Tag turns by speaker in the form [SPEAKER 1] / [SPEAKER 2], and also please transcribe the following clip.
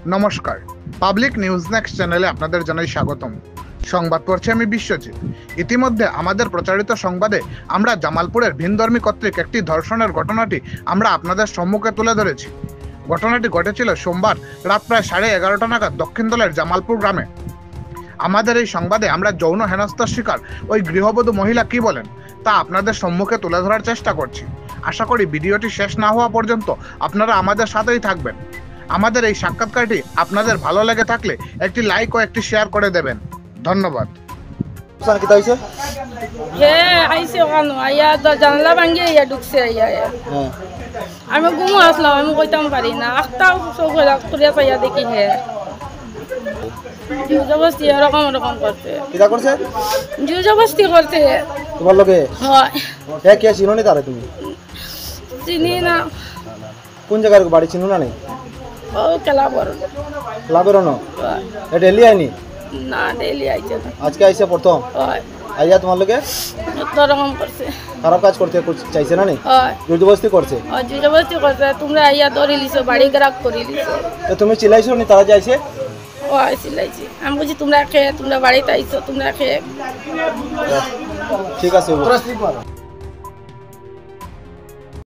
[SPEAKER 1] নমস্কার, public news next চ্যানেলে আপনাদের জানাই স্বাগতম। সংবাদ পড়ছি আমি বিশ্বজিৎ। ইতিমধ্যে আমাদের প্রচারিত সংবাদে আমরা জামালপুরের ভিনধর্মী কর্তৃক একটি ধর্ষণের ঘটনাটি আমরা আপনাদের সম্মুখে তুলে ধরেছি। ঘটনাটি ঘটেছিল সোমবার রাত প্রায় 11:30 নাগাদ দক্ষিণ দলের জামালপুর গ্রামে। আমাদের এই সংবাদে আমরা যৌন হেনস্থার শিকার ওই গৃহবধূ মহিলা কি বলেন তা আপনাদের সম্মুখে তুলে ধরার চেষ্টা করছি। আশা করি ভিডিওটি শেষ না হওয়া পর্যন্ত আপনারা আমাদের সাথেই থাকবেন। আমাদের এই সাক্ষাৎকারটি আপনাদের ভালো লেগে থাকলে একটি লাইক ও একটি শেয়ার করে দেবেন। ধন্যবাদ।
[SPEAKER 2] জানলা ভাঙিয়ে ইয়া ঢুকছে আমি ঘুমো আসলাম, আমি কইতাম পারি না। আখটাও সব করিয়া চাইয়া দেখি জবরদস্তি এরকম এরকম করছে, জবরদস্তি করছে
[SPEAKER 3] তোমার লগে।
[SPEAKER 2] হয়
[SPEAKER 3] কে চিনো নি তারে? তুমি
[SPEAKER 2] চিনি না।
[SPEAKER 3] কোন জায়গার বাড়ি চিনো না? নেই
[SPEAKER 2] ও ক্লাবর
[SPEAKER 3] ক্লাবের ন ডেলি আইনি
[SPEAKER 2] না, ডেইলি আইছে না,
[SPEAKER 3] আজকে আইসে প্রথম
[SPEAKER 2] হয়
[SPEAKER 3] আইয়া তোমার লগে
[SPEAKER 2] রকম করছে।
[SPEAKER 3] খারাপ কাজ করতে চাইছে না? নি
[SPEAKER 2] হয়
[SPEAKER 3] জবরদস্তি করছে।
[SPEAKER 2] জবরদস্তি করছে। তোমরা আইয়া ধরে লিছো, বাড়ি গ্রাক করে লিছো।
[SPEAKER 3] তো তুমি চিল্লাইছো নি? তারা যাইছে
[SPEAKER 2] ও চিল্লাইছি। আমি বলছি তোমরা খেয়ে, তোমরা বাড়িতে আইছো, তোমরা খেয়ে।
[SPEAKER 3] ঠিক আছে।